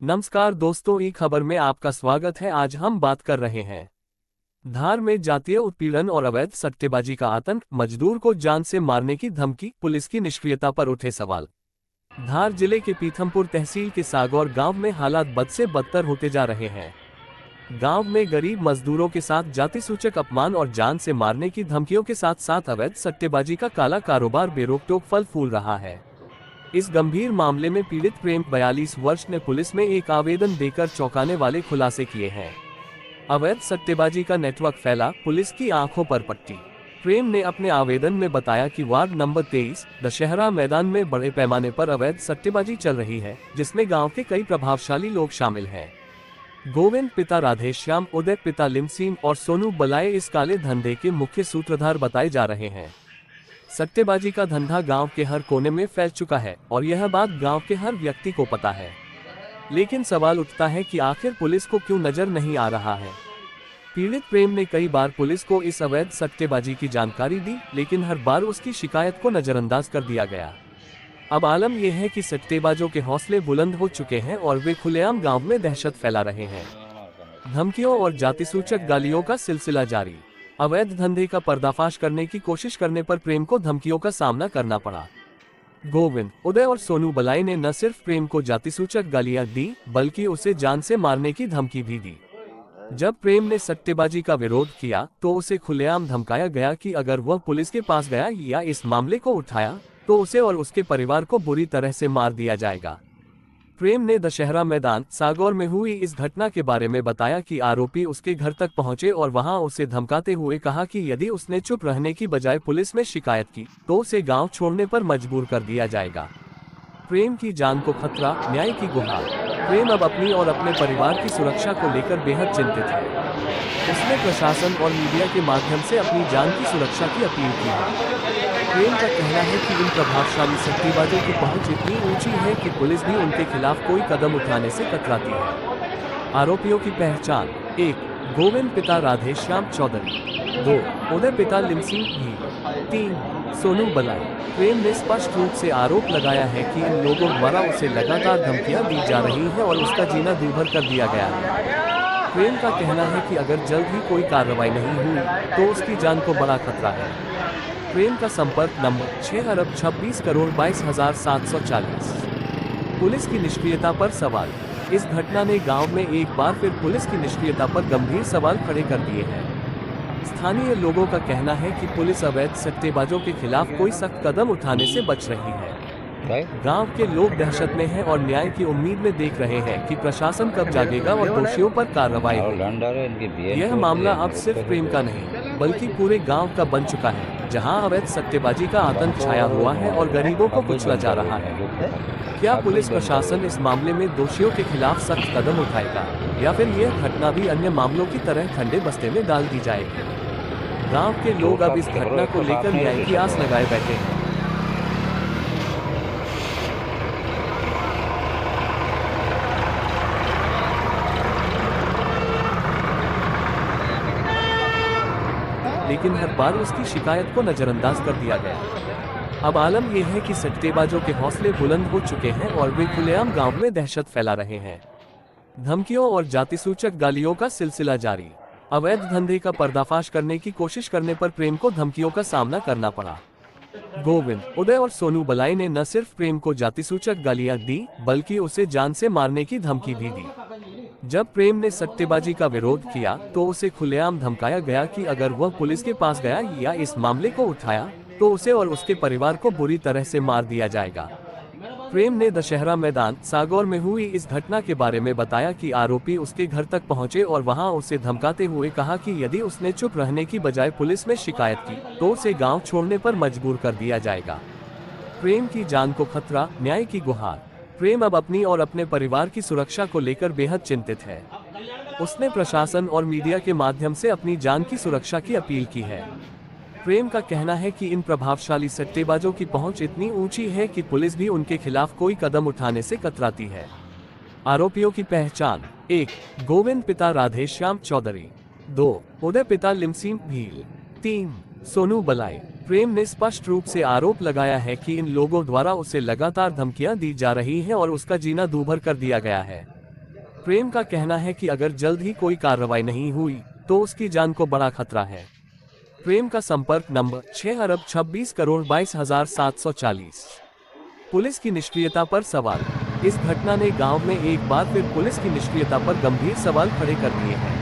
नमस्कार दोस्तों, ई खबर में आपका स्वागत है। आज हम बात कर रहे हैं धार में जातीय उत्पीड़न और अवैध सट्टेबाजी का आतंक, मजदूर को जान से मारने की धमकी, पुलिस की निष्क्रियता पर उठे सवाल। धार जिले के पीथमपुर तहसील के सागौर गांव में हालात बद से बदतर होते जा रहे हैं। गांव में गरीब मजदूरों के साथ जाति सूचक अपमान और जान से मारने की धमकियों के साथ साथ अवैध सट्टेबाजी का काला कारोबार बेरोक-टोक फल फूल रहा है। इस गंभीर मामले में पीड़ित प्रेम 42 वर्ष ने पुलिस में एक आवेदन देकर चौंकाने वाले खुलासे किए हैं। अवैध सट्टेबाजी का नेटवर्क फैला, पुलिस की आंखों पर पट्टी। प्रेम ने अपने आवेदन में बताया कि वार्ड नंबर 23 दशहरा मैदान में बड़े पैमाने पर अवैध सट्टेबाजी चल रही है, जिसमें गांव के कई प्रभावशाली लोग शामिल हैं। गोविंद पिता राधेश्याम, उदय पिता लिमसिंह और सोनू बलाए इस काले धंधे के मुख्य सूत्रधार बताए जा रहे हैं। सट्टेबाजी का धंधा गांव के हर कोने में फैल चुका है और यह बात गांव के हर व्यक्ति को पता है। लेकिन सवाल उठता है कि आखिर पुलिस को क्यों नजर नहीं आ रहा है। पीड़ित प्रेम ने कई बार पुलिस को इस अवैध सट्टेबाजी की जानकारी दी, लेकिन हर बार उसकी शिकायत को नजरअंदाज कर दिया गया। अब आलम यह है कि सट्टेबाजों के हौसले बुलंद हो चुके हैं और वे खुलेआम गांव में दहशत फैला रहे हैं। धमकियों और जातिसूचक गालियों का सिलसिला जारी। अवैध धंधे का पर्दाफाश करने की कोशिश करने पर प्रेम को धमकियों का सामना करना पड़ा। गोविंद, उदय और सोनू बलाई ने न सिर्फ प्रेम को जातिसूचक गालियां दी, बल्कि उसे जान से मारने की धमकी भी दी। जब प्रेम ने सट्टेबाजी का विरोध किया तो उसे खुलेआम धमकाया गया कि अगर वह पुलिस के पास गया या इस मामले को उठाया तो उसे और उसके परिवार को बुरी तरह से मार दिया जाएगा। प्रेम ने दशहरा मैदान सागौर में हुई इस घटना के बारे में बताया कि आरोपी उसके घर तक पहुंचे और वहां उसे धमकाते हुए कहा कि यदि उसने चुप रहने की बजाय पुलिस में शिकायत की तो उसे गांव छोड़ने पर मजबूर कर दिया जाएगा। प्रेम की जान को खतरा, न्याय की गुहार। प्रेम अब अपनी और अपने परिवार की सुरक्षा को लेकर बेहद चिंतित है। उसने प्रशासन और मीडिया के माध्यम से अपनी जान की सुरक्षा की अपील की है। प्रेम का कहना है कि इन प्रभावशाली सट्टेबाजों की पहुंच इतनी ऊंची है कि पुलिस भी उनके खिलाफ कोई कदम उठाने से कतराती है। आरोपियों की पहचान: 1 गोविंद पिता राधेश्याम चौधरी, 2 उदय पिता लिमसिंह भी, 3 सोनू बलाई। प्रेम ने स्पष्ट रूप से आरोप लगाया है कि इन लोगों द्वारा उसे लगातार धमकियां दी जा रही हैं और उसका जीना दूभर कर दिया गया है। प्रेम का कहना है कि अगर जल्द ही कोई कार्रवाई नहीं हुई तो उसकी जान को बड़ा खतरा है। प्रेम का संपर्क नंबर 6,26,22,740। पुलिस की निष्क्रियता पर सवाल। इस घटना ने गांव में एक बार फिर पुलिस की निष्क्रियता पर गंभीर सवाल खड़े कर दिए हैं। स्थानीय लोगों का कहना है कि पुलिस अवैध सट्टेबाजों के खिलाफ कोई सख्त कदम उठाने से बच रही है। गांव के लोग दहशत में हैं और न्याय की उम्मीद में देख रहे हैं कि प्रशासन कब जागेगा और दोषियों पर कार्रवाई होगी। यह मामला अब सिर्फ प्रेम का नहीं बल्कि पूरे गांव का बन चुका है, जहां अवैध सट्टेबाजी का आतंक छाया हुआ है और गरीबों को कुचला जा रहा है। क्या पुलिस प्रशासन इस मामले में दोषियों के खिलाफ सख्त कदम उठाएगा या फिर यह घटना भी अन्य मामलों की तरह ठंडे बस्ते में डाल दी जाएगी? गाँव के लोग अब इस घटना को लेकर न्याय की आस लगाए बैठे हैं। लेकिन हर बार उसकी शिकायत को नजरअंदाज कर दिया गया। अब आलम यह है कि सट्टेबाजों के हौसले बुलंद हो चुके हैं और वे खुलेआम गांव में दहशत फैला रहे हैं। धमकियों और जातिसूचक गालियों का सिलसिला जारी। अवैध धंधे का पर्दाफाश करने की कोशिश करने पर प्रेम को धमकियों का सामना करना पड़ा। गोविंद, उदय और सोनू बलाई ने न सिर्फ प्रेम को जातिसूचक गालियां दी, बल्कि उसे जान से मारने की धमकी भी दी। जब प्रेम ने सट्टेबाजी का विरोध किया तो उसे खुलेआम धमकाया गया कि अगर वह पुलिस के पास गया या इस मामले को उठाया तो उसे और उसके परिवार को बुरी तरह से मार दिया जाएगा। प्रेम ने दशहरा मैदान सागौर में हुई इस घटना के बारे में बताया कि आरोपी उसके घर तक पहुंचे और वहां उसे धमकाते हुए कहा कि यदि उसने चुप रहने की बजाय पुलिस में शिकायत की तो उसे गांव छोड़ने पर मजबूर कर दिया जाएगा। प्रेम की जान को खतरा, न्याय की गुहार। प्रेम अब अपनी और अपने परिवार की सुरक्षा को लेकर बेहद चिंतित है। उसने प्रशासन और मीडिया के माध्यम से अपनी जान की सुरक्षा की अपील की है। प्रेम का कहना है कि इन प्रभावशाली सट्टेबाजों की पहुंच इतनी ऊंची है कि पुलिस भी उनके खिलाफ कोई कदम उठाने से कतराती है। आरोपियों की पहचान: 1 गोविंद पिता राधेश्याम चौधरी, 2 उदय पिता लिमसिंह भील, 3 सोनू बलाई। प्रेम ने स्पष्ट रूप से आरोप लगाया है कि इन लोगों द्वारा उसे लगातार धमकियां दी जा रही हैं और उसका जीना दूभर कर दिया गया है। प्रेम का कहना है कि अगर जल्द ही कोई कार्रवाई नहीं हुई तो उसकी जान को बड़ा खतरा है। प्रेम का संपर्क नंबर 6,26,22,740। पुलिस की निष्क्रियता पर सवाल। इस घटना ने गांव में एक बार फिर पुलिस की निष्क्रियता पर गंभीर सवाल खड़े कर दिए हैं।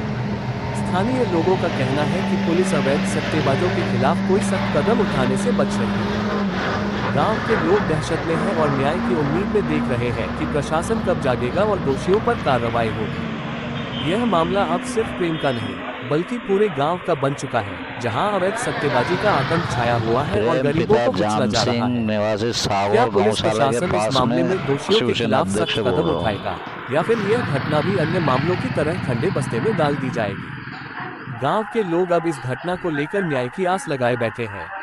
स्थानीय लोगों का कहना है कि पुलिस अवैध सट्टेबाजों के खिलाफ कोई सख्त कदम उठाने से बच रही है। गांव के लोग दहशत में हैं और न्याय की उम्मीद में देख रहे हैं कि प्रशासन कब जागेगा और दोषियों पर कार्रवाई होगी। यह मामला अब सिर्फ प्रेम का नहीं बल्कि पूरे गांव का बन चुका है, जहां अवैध सट्टेबाजी का आतंक छाया हुआ है और गरीबों को कुचला जा रहा है। क्या पुलिस प्रशासन इस मामले में दोषियों के खिलाफ सख्त कदम उठाएगा या फिर यह घटना भी अन्य मामलों की तरह ठंडे बस्ते में डाल दी जाएगी? गांव के लोग अब इस घटना को लेकर न्याय की आस लगाए बैठे हैं।